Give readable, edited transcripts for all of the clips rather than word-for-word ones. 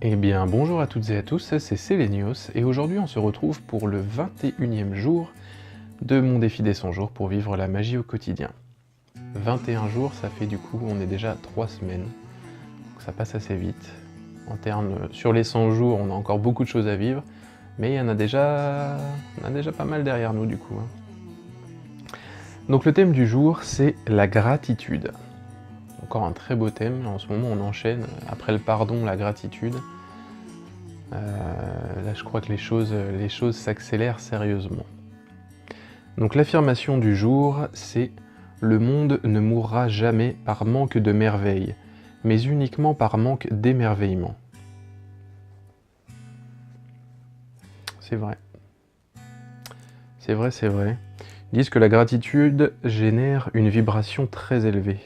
Eh bien bonjour à toutes et à tous, c'est Selenios et aujourd'hui on se retrouve pour le 21e jour de mon défi des 100 jours pour vivre la magie au quotidien. 21 jours, ça fait du coup, on est déjà à 3 semaines, donc ça passe assez vite. Sur les 100 jours, on a encore beaucoup de choses à vivre, mais il y en a déjà, pas mal derrière nous du coup. Donc le thème du jour, c'est la gratitude. Encore un très beau thème, en ce moment on enchaîne, après le pardon, la gratitude. Là je crois que les choses s'accélèrent sérieusement. Donc l'affirmation du jour, c'est « Le monde ne mourra jamais par manque de merveille, mais uniquement par manque d'émerveillement ». C'est vrai. C'est vrai, c'est vrai. Ils disent que la gratitude génère une vibration très élevée.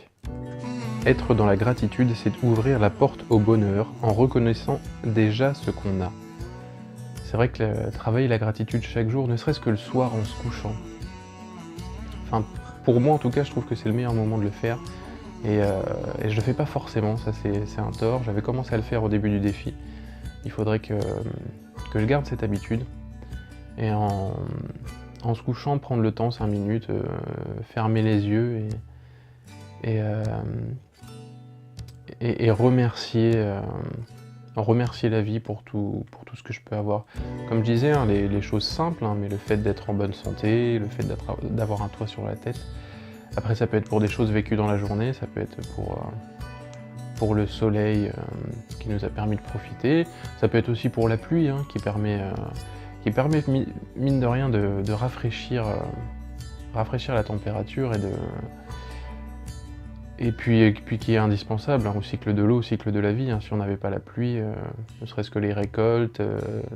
Être dans la gratitude, c'est ouvrir la porte au bonheur en reconnaissant déjà ce qu'on a. C'est vrai que travailler la gratitude chaque jour, ne serait-ce que le soir en se couchant. Enfin, pour moi en tout cas, je trouve que c'est le meilleur moment de le faire. Et je le fais pas forcément, ça c'est un tort. J'avais commencé à le faire au début du défi. Il faudrait que je garde cette habitude. Et en se couchant, prendre le temps, 5 minutes, fermer les yeux et remercier la vie pour tout ce que je peux avoir. Comme je disais, hein, les choses simples, hein, mais le fait d'être en bonne santé, le fait d'avoir un toit sur la tête. Après ça peut être pour des choses vécues dans la journée, ça peut être pour le soleil qui nous a permis de profiter, ça peut être aussi pour la pluie hein, qui permet mine de rien de rafraîchir la température et puis qui est indispensable hein, au cycle de l'eau, au cycle de la vie. Hein. Si on n'avait pas la pluie, ne serait-ce que les récoltes,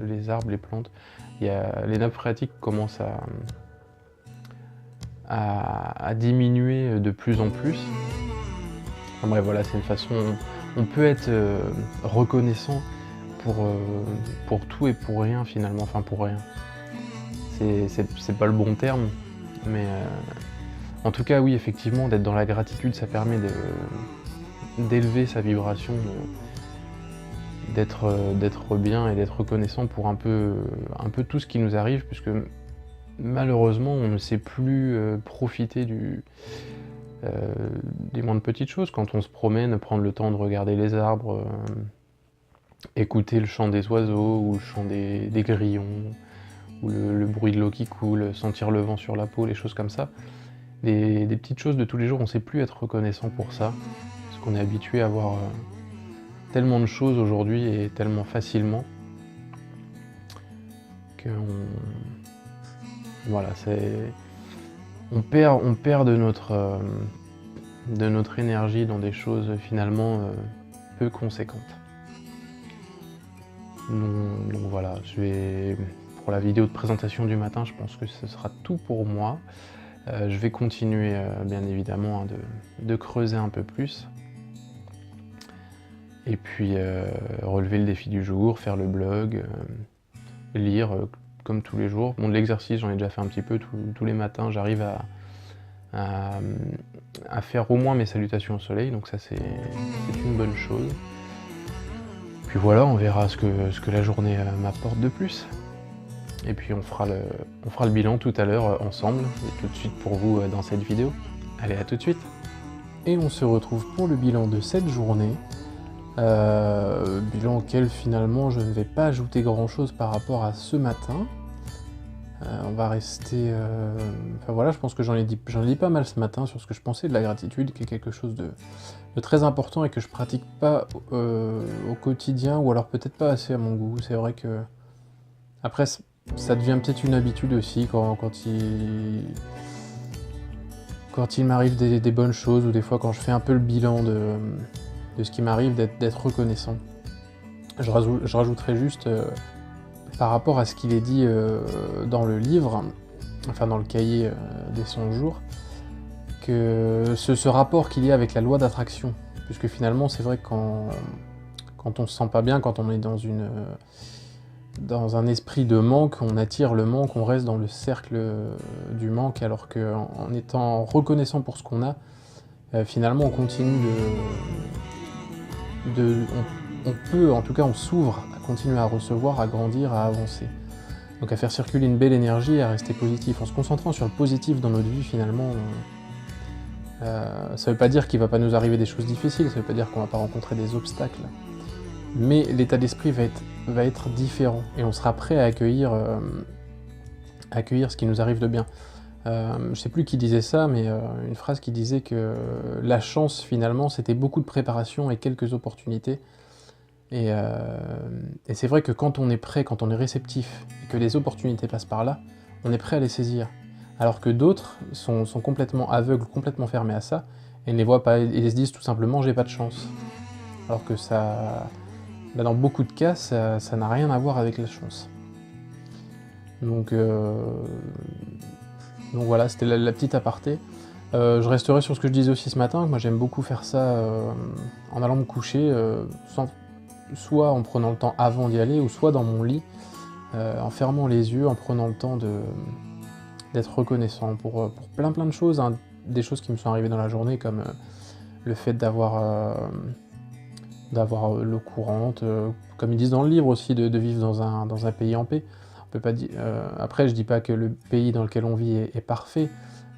les arbres, les plantes, les nappes phréatiques commencent à diminuer de plus en plus. Enfin bref, voilà, c'est une façon... On peut être reconnaissant pour tout et pour rien finalement, enfin pour rien. C'est pas le bon terme, mais... En tout cas, oui, effectivement, d'être dans la gratitude, ça permet d'élever sa vibration, d'être bien et d'être reconnaissant pour un peu tout ce qui nous arrive, puisque malheureusement, on ne sait plus profiter des moindres petites choses. Quand on se promène, prendre le temps de regarder les arbres, écouter le chant des oiseaux, ou le chant des grillons, ou le bruit de l'eau qui coule, sentir le vent sur la peau, les choses comme ça. Des petites choses de tous les jours, on ne sait plus être reconnaissant pour ça, parce qu'on est habitué à avoir tellement de choses aujourd'hui et tellement facilement que voilà, on perd de notre énergie dans des choses finalement peu conséquentes. Donc voilà, pour la vidéo de présentation du matin, je pense que ce sera tout pour moi. Je vais continuer bien évidemment hein, de creuser un peu plus. Et puis relever le défi du jour, faire le blog, lire comme tous les jours. Bon, de l'exercice, j'en ai déjà fait un petit peu. Tous les matins, j'arrive à faire au moins mes salutations au soleil, donc ça c'est une bonne chose. Puis voilà, on verra ce que la journée m'apporte de plus. Et puis on fera le bilan tout à l'heure ensemble, et tout de suite pour vous dans cette vidéo. Allez, à tout de suite. Et on se retrouve pour le bilan de cette journée. Bilan auquel finalement je ne vais pas ajouter grand chose par rapport à ce matin. On va rester... Enfin voilà, je pense que j'en ai dit pas mal ce matin sur ce que je pensais de la gratitude, qui est quelque chose de très important et que je pratique pas au quotidien, ou alors peut-être pas assez à mon goût. C'est vrai que... Après, ça devient peut-être une habitude aussi quand il m'arrive des bonnes choses, ou des fois quand je fais un peu le bilan de ce qui m'arrive, d'être reconnaissant. Je rajouterai juste, par rapport à ce qu'il est dit dans le livre, enfin dans le cahier des 100 jours, que ce rapport qu'il y a avec la loi d'attraction, puisque finalement c'est vrai que quand on se sent pas bien, quand on est dans un esprit de manque, on attire le manque, on reste dans le cercle du manque, alors qu'en étant reconnaissant pour ce qu'on a, finalement on continue en tout cas on s'ouvre à continuer à recevoir, à grandir, à avancer. Donc à faire circuler une belle énergie et à rester positif. En se concentrant sur le positif dans notre vie, finalement, ça ne veut pas dire qu'il ne va pas nous arriver des choses difficiles, ça ne veut pas dire qu'on ne va pas rencontrer des obstacles. Mais l'état d'esprit va être différent et on sera prêt à accueillir ce qui nous arrive de bien. Je ne sais plus qui disait ça, mais une phrase qui disait que la chance, finalement, c'était beaucoup de préparation et quelques opportunités. Et c'est vrai que quand on est prêt, quand on est réceptif, et que les opportunités passent par là, on est prêt à les saisir. Alors que d'autres sont complètement aveugles, complètement fermés à ça, et ne les voient pas, et se disent tout simplement « j'ai pas de chance ». Alors que ça, dans beaucoup de cas, ça n'a rien à voir avec la chance. Donc voilà, c'était la petite aparté. Je resterai sur ce que je disais aussi ce matin, que moi j'aime beaucoup faire ça en allant me coucher, soit en prenant le temps avant d'y aller, ou soit dans mon lit, en fermant les yeux, en prenant le temps d'être reconnaissant pour plein de choses, hein, des choses qui me sont arrivées dans la journée, comme le fait d'avoir l'eau courante, comme ils disent dans le livre aussi, de vivre dans un pays en paix. On peut pas dire, après, je dis pas que le pays dans lequel on vit est parfait,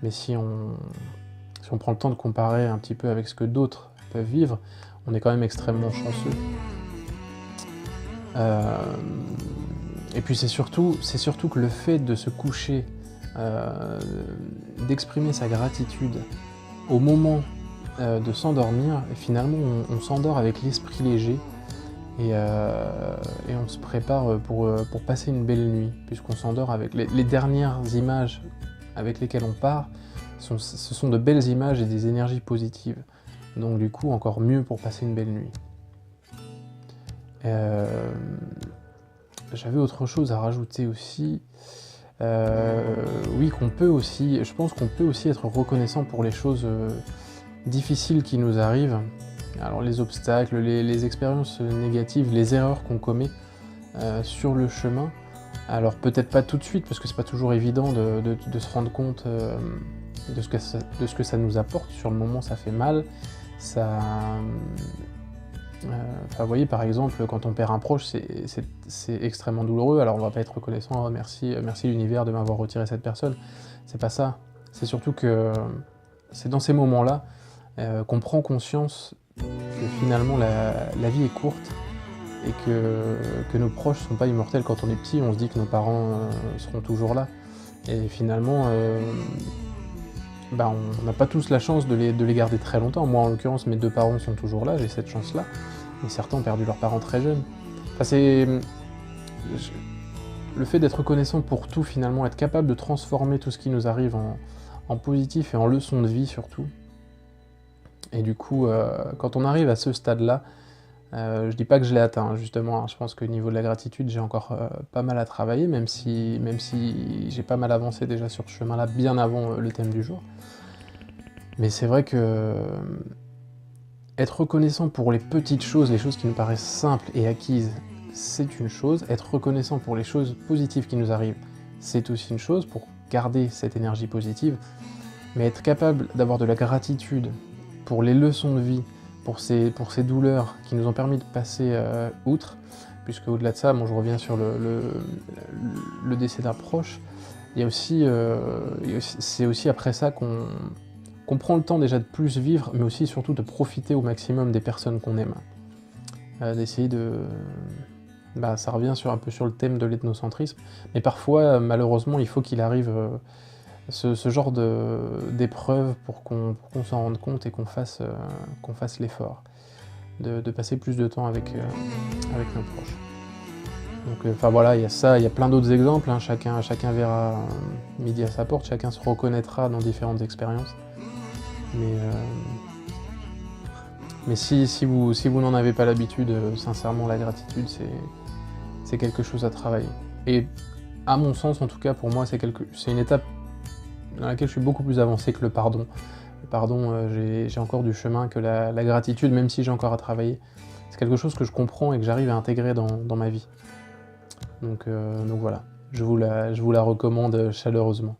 mais si on prend le temps de comparer un petit peu avec ce que d'autres peuvent vivre, on est quand même extrêmement chanceux. Et puis c'est surtout que le fait de se coucher, d'exprimer sa gratitude au moment de s'endormir, finalement on s'endort avec l'esprit léger et on se prépare pour passer une belle nuit, puisqu'on s'endort avec les dernières images avec lesquelles on part, ce sont de belles images et des énergies positives. Donc du coup, encore mieux pour passer une belle nuit. J'avais autre chose à rajouter aussi. Oui, je pense qu'on peut aussi être reconnaissant pour les choses difficiles qui nous arrivent. Alors les obstacles, les expériences négatives, les erreurs qu'on commet sur le chemin. Alors peut-être pas tout de suite, parce que c'est pas toujours évident de se rendre compte de ce que ça nous apporte. Sur le moment, ça fait mal. Vous voyez, par exemple, quand on perd un proche, c'est extrêmement douloureux. Alors on va pas être reconnaissant, merci l'univers de m'avoir retiré cette personne. C'est pas ça. C'est surtout que c'est dans ces moments-là qu'on prend conscience que finalement la vie est courte et que nos proches ne sont pas immortels. Quand on est petit, on se dit que nos parents seront toujours là. Et finalement, on n'a pas tous la chance de les garder très longtemps. Moi, en l'occurrence, mes 2 parents sont toujours là, j'ai cette chance-là. Mais certains ont perdu leurs parents très jeunes. Enfin, le fait d'être reconnaissant pour tout, finalement, être capable de transformer tout ce qui nous arrive en positif et en leçon de vie, surtout. Et du coup, quand on arrive à ce stade-là, je dis pas que je l'ai atteint, justement, hein, je pense qu'au niveau de la gratitude, j'ai encore pas mal à travailler, même si j'ai pas mal avancé déjà sur ce chemin-là, bien avant le thème du jour. Mais c'est vrai que être reconnaissant pour les petites choses, les choses qui nous paraissent simples et acquises, c'est une chose. Être reconnaissant pour les choses positives qui nous arrivent, c'est aussi une chose, pour garder cette énergie positive. Mais être capable d'avoir de la gratitude pour les leçons de vie, pour ces douleurs qui nous ont permis de passer outre, puisque au-delà de ça, je reviens sur le décès d'un proche, c'est aussi après ça qu'on prend le temps déjà de plus vivre, mais aussi surtout de profiter au maximum des personnes qu'on aime. D'essayer ça revient un peu sur le thème de l'ethnocentrisme, mais parfois, malheureusement, il faut qu'il arrive ce genre d'épreuve pour qu'on s'en rende compte et qu'on fasse l'effort de passer plus de temps avec nos proches. Donc voilà, il y a ça, il y a plein d'autres exemples, hein. Chacun verra midi à sa porte, chacun se reconnaîtra dans différentes expériences. Mais si vous n'en avez pas l'habitude, sincèrement, la gratitude, c'est quelque chose à travailler. Et à mon sens, en tout cas, pour moi, c'est une étape dans laquelle je suis beaucoup plus avancé que le pardon. Le pardon, j'ai encore du chemin que la gratitude, même si j'ai encore à travailler. C'est quelque chose que je comprends et que j'arrive à intégrer dans ma vie. Donc voilà, je vous la recommande chaleureusement.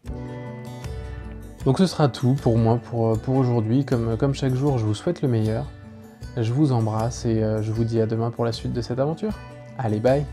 Donc ce sera tout pour moi pour aujourd'hui. Comme chaque jour, je vous souhaite le meilleur. Je vous embrasse et je vous dis à demain pour la suite de cette aventure. Allez, bye!